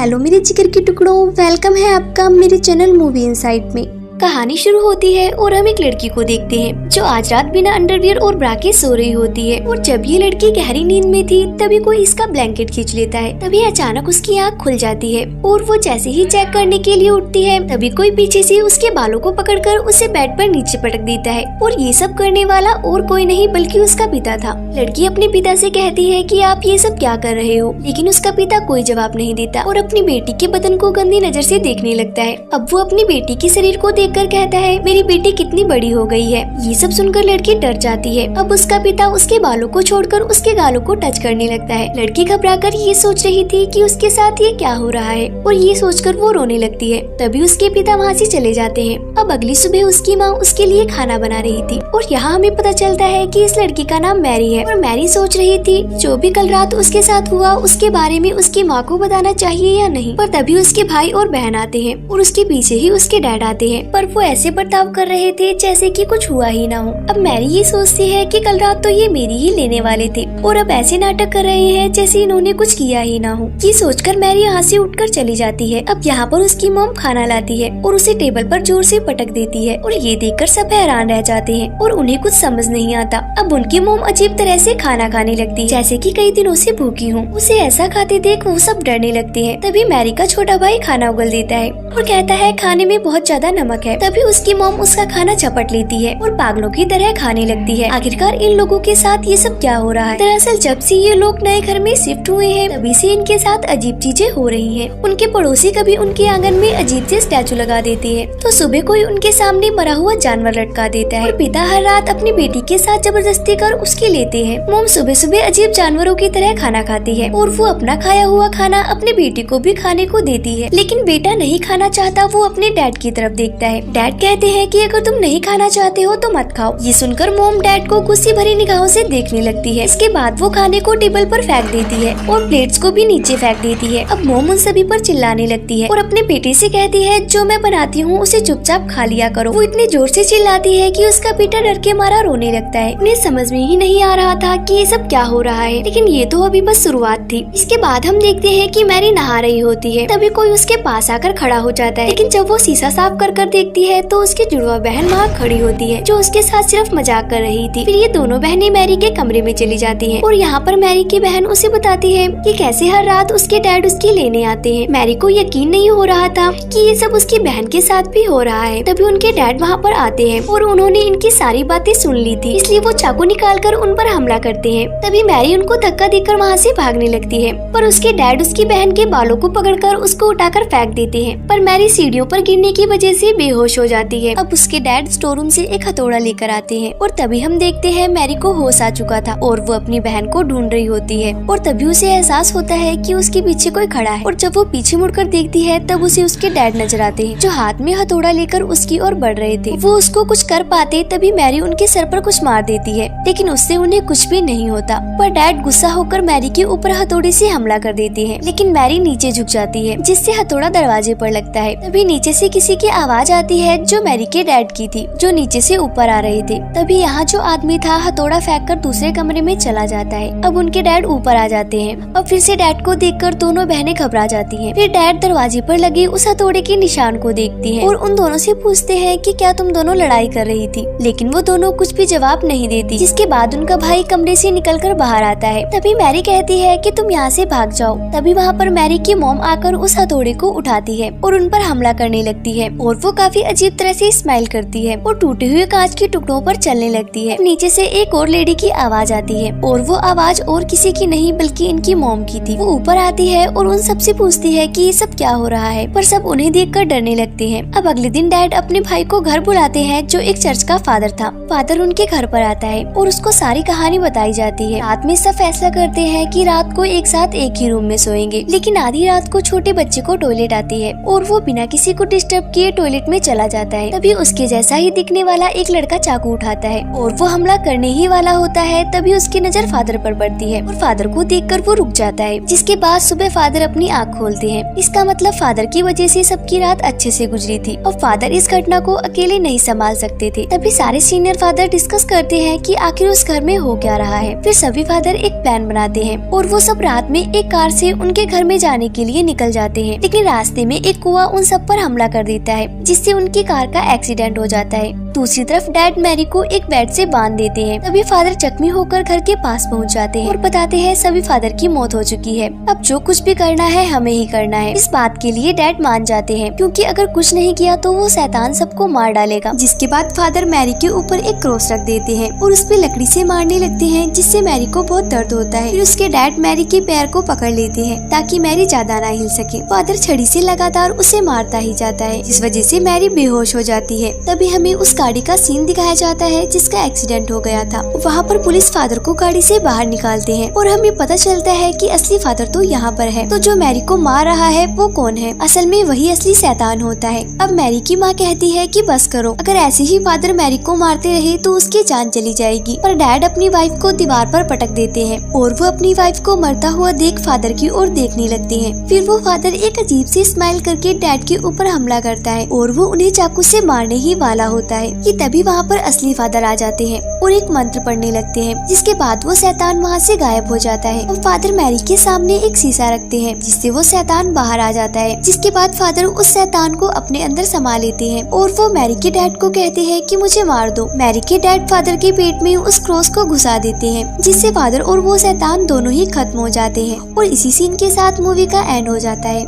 Hello मेरे जिगर के टुकड़ों, वेलकम है आपका मेरे चैनल मूवी इनसाइट में। कहानी शुरू होती है और हम एक लड़की को देखते हैं जो आज रात बिना अंडरवियर और ब्रा के सो रही होती है। और जब ये लड़की गहरी नींद में थी तभी कोई इसका ब्लैंकेट खींच लेता है। तभी अचानक उसकी आंख खुल जाती है और वो जैसे ही चेक करने के लिए उठती है तभी कोई पीछे से उसके बालों को पकड़कर उसे बेड पर नीचे पटक देता है। और ये सब करने वाला और कोई नहीं बल्कि उसका पिता था। लड़की अपने पिता से कहती है कि आप ये सब क्या कर रहे हो, लेकिन उसका पिता कोई जवाब नहीं देता और अपनी बेटी के बदन को गंदी नजर से देखने लगता है। अब वो अपनी बेटी के शरीर को देखकर कहता है, मेरी बेटी कितनी बड़ी हो गई है। ये सब सुनकर लड़की डर जाती है। अब उसका पिता उसके बालों को छोड़कर उसके गालों को टच करने लगता है। लड़की घबराकर ये सोच रही थी कि उसके साथ ये क्या हो रहा है और ये सोचकर वो रोने लगती है। तभी उसके पिता वहाँ से चले जाते हैं। अब अगली सुबह उसकी माँ उसके लिए खाना बना रही थी और यहाँ हमें पता चलता है कि इस लड़की का नाम मैरी है। और मैरी सोच रही थी जो भी कल रात उसके साथ हुआ उसके बारे में उसकी माँ को बताना चाहिए या नहीं। पर तभी उसके भाई और बहन आते हैं और उसके पीछे ही उसके डैड आते हैं, पर वो ऐसे बर्ताव कर रहे थे जैसे कि कुछ हुआ ही ना हो। अब मैरी ये सोचती है कि कल रात तो ये मेरी ही लेने वाले थे और अब ऐसे नाटक कर रहे हैं जैसे इन्होंने कुछ किया ही ना हो। ये सोचकर मैरी यहाँ से उठकर चली जाती है। अब यहाँ पर उसकी मॉम खाना लाती है और उसे टेबल पर जोर से पटक देती है और ये देखकर सब हैरान रह जाते हैं और उन्हें कुछ समझ नहीं आता। अब उनकी मॉम अजीब तरह से खाना खाने लगती है जैसे कि कई दिनों से भूखी हूँ। उसे ऐसा खाते देख वो सब डरने लगते हैं। तभी मैरी का छोटा भाई खाना उगल देता है और कहता है खाने में बहुत ज्यादा नमक है। तभी उसकी मॉम उसका खाना झपट लेती है और पागलों की तरह खाने लगती है। आखिरकार इन लोगों के साथ ये सब क्या हो रहा है। दरअसल जब से ये लोग नए घर में शिफ्ट हुए हैं तभी से इनके साथ अजीब चीजें हो रही हैं। उनके पड़ोसी कभी उनके आंगन में अजीब से स्टैचू लगा देते हैं तो सुबह कोई उनके सामने मरा हुआ जानवर लटका देता है। और पिता हर रात अपनी बेटी के साथ जबरदस्ती कर उसके लेते हैं। मोम सुबह सुबह अजीब जानवरों की तरह खाना खाती है और वो अपना खाया हुआ खाना अपनी बेटी को भी खाने को देती है, लेकिन बेटा नहीं खाना चाहता। वो अपने डैड की तरफ देखता है। डैड कहते हैं कि अगर तुम नहीं खाना चाहते हो तो मत खाओ। ये सुनकर मोम डैड को गुस्से भरी निगाहों से देखने लगती है। इसके बाद वो खाने को टेबल पर फेंक देती है और प्लेट्स को भी नीचे फेंक देती है। अब मोम उन सभी पर चिल्लाने लगती है और अपने बेटे से कहती है जो मैं बनाती हूँ उसे चुपचाप खा लिया करो। वो इतने जोर से चिल्लाती है कि उसका बेटा डर के मारा रोने लगता है। उन्हें समझ में ही नहीं आ रहा था कि ये सब क्या हो रहा है, लेकिन ये तो अभी बस शुरुआत थी। इसके बाद हम देखते हैं कि मैरी नहा रही होती है। तभी कोई उसके पास आकर खड़ा हो जाता है, लेकिन जब वो शीशा साफ कर देखती है तो उसकी जुड़वा बहन वहाँ खड़ी होती है जो उसके साथ सिर्फ मजाक कर रही थी। फिर ये दोनों बहनें मैरी के कमरे में चली जाती हैं और यहाँ पर मैरी की बहन उसे बताती है कि कैसे हर रात उसके डैड उसकी लेने आते हैं। मैरी को यकीन नहीं हो रहा था कि ये सब उसकी बहन के साथ भी हो रहा है। तभी उनके डैड वहाँ पर आते हैं और उन्होंने इनकी सारी बातें सुन ली थी, इसलिए वो चाकू निकालकर उन पर हमला करते हैं। तभी मैरी उनको धक्का देकर वहाँ से भागने लगती है, पर उसके डैड उसकी बहन के बालों को पकड़कर उसको उठाकर फेंक देते हैं। पर मैरी सीढ़ियों पर गिरने की वजह से बेहोश हो जाती है। अब उसके डैड स्टोर रूम से एक हथौड़ा लेकर आते हैं और तभी हम देखते हैं मैरी को होश आ चुका था और वो अपनी बहन को ढूंढ रही होती है। और तभी उसे एहसास होता है कि उसके पीछे कोई खड़ा है और जब वो पीछे मुड़कर देखती है तब उसे उसके डैड नजर आते हैं जो हाथ में हथौड़ा लेकर उसकी ओर बढ़ रहे थे। वो उसको कुछ कर पाते तभी मैरी उनके सर पर कुछ मार देती है, लेकिन उससे उन्हें कुछ भी नहीं होता। पर डैड गुस्सा होकर मैरी के ऊपर हथौड़े से हमला कर देते हैं, लेकिन मैरी नीचे झुक जाती है जिससे हथौड़ा दरवाजे पर लगता है। तभी नीचे से किसी की आवाज आती है जो मैरी के डैड की थी जो नीचे से ऊपर आ रहे थे। तभी यहाँ जो आदमी था हथौड़ा फेंककर दूसरे कमरे में चला जाता है। अब उनके डैड ऊपर आ जाते हैं और फिर से डैड को देखकर दोनों बहनें घबरा जाती हैं। फिर डैड दरवाजे पर लगे उस हथौड़े के निशान को देखती हैं और उन दोनों से पूछते हैं कि क्या तुम दोनों लड़ाई कर रही थी, लेकिन वो दोनों कुछ भी जवाब नहीं देती। जिसके बाद उनका भाई कमरे से निकलकर बाहर आता है। तभी मैरी कहती है कि तुम यहाँ से भाग जाओ। तभी वहाँ पर मैरी की मॉम आकर उस हथौड़े को उठाती है और उन पर हमला करने लगती है और वो काफी अजीब तरह से स्माइल करती है और टूटे हुए कांच के टुकड़ों पर चलने लगती है। नीचे से एक और लेडी की आवाज आती है और वो आवाज और किसी की नहीं बल्कि इनकी मॉम की थी। वो ऊपर आती है और उन सबसे पूछती है कि ये सब क्या हो रहा है, पर सब उन्हें देखकर डरने लगते हैं। अब अगले दिन डैड अपने भाई को घर बुलाते हैं जो एक चर्च का फादर था। फादर उनके घर पर आता है और उसको सारी कहानी बताई जाती है। रात में सब फैसला करते हैं कि रात को एक साथ एक ही रूम में सोएंगे, लेकिन आधी रात को छोटे बच्चे को टॉयलेट आती है और वो बिना किसी को डिस्टर्ब किए टॉयलेट में चला जाता है। तभी उसके जैसा ही दिखने वाला एक लड़का चाकू उठाता है और वो हमला करने ही वाला होता है। तभी उसकी नजर फादर पर पड़ती है और फादर को देखकर वो रुक जाता है, जिसके बाद सुबह फादर अपनी आँख खोलते हैं। इसका मतलब फादर की वजह से सबकी रात अच्छे से गुजरी थी और फादर इस घटना को अकेले नहीं संभाल सकते थे। तभी सारे सीनियर फादर डिस्कस करते हैं कि आखिर उस घर में हो क्या रहा है। फिर सभी फादर एक प्लान बनाते हैं और वो सब रात में एक कार से उनके घर में जाने के लिए निकल जाते हैं। लेकिन रास्ते में एक कुआं उन सब पर हमला कर देता है, जिससे उनकी कार का एक्सीडेंट हो जाता है। दूसरी तरफ डैड मैरी को एक बेड से बांध देते हैं। तभी फादर जख्मी होकर घर के पास पहुंच जाते हैं और बताते हैं सभी फादर की मौत हो चुकी है, अब जो कुछ भी करना है हमें ही करना है। इस बात के लिए डैड मान जाते हैं, क्योंकि अगर कुछ नहीं किया तो वो शैतान सबको मार डालेगा। जिसके बाद फादर मैरी के ऊपर एक क्रॉस रख देते हैं और उस पे लकड़ी से मारने लगते हैं, जिससे मैरी को बहुत दर्द होता है। फिर उसके डैड मैरी के पैर को पकड़ लेते हैं ताकि मैरी ज्यादा ना हिल सके। फादर छड़ी से लगातार उसे मारता ही जाता है, जिस वजह से मैरी बेहोश हो जाती है। तभी हमें उस गाड़ी का सीन दिखाया जाता है जिसका एक्सीडेंट हो गया था। वहाँ पर पुलिस फादर को गाड़ी से बाहर निकालते हैं और हमें पता चलता है कि असली फादर तो यहाँ पर है। तो जो मैरी को मार रहा है वो कौन है? असल में वही असली शैतान होता है। अब मैरी की माँ कहती है कि बस करो, अगर ऐसे ही फादर मैरी को मारते रहे तो उसकी जान चली जाएगी। पर डैड अपनी वाइफ को दीवार पर पटक देते हैं और वो अपनी वाइफ को मरता हुआ देख फादर की ओर देखने लगते हैं। फिर वो फादर एक अजीब सी स्माइल करके डैड के ऊपर हमला करता है और वो उन्हें चाकू से मारने ही वाला होता है कि तभी वहाँ पर असली फादर आ जाते हैं और एक मंत्र पढ़ने लगते हैं, जिसके बाद वो शैतान वहाँ से गायब हो जाता है। और फादर मैरी के सामने एक शीशा रखते हैं, जिससे वो शैतान बाहर आ जाता है। जिसके बाद फादर उस शैतान को अपने अंदर समा लेते हैं और वो मैरी के डैड को कहते हैं कि मुझे मार दो। मैरी के डैड फादर के पेट में उस क्रॉस को घुसा देते हैं, जिससे फादर और वो शैतान दोनों ही खत्म हो जाते हैं। और इसी सीन के साथ मूवी का एंड हो जाता है।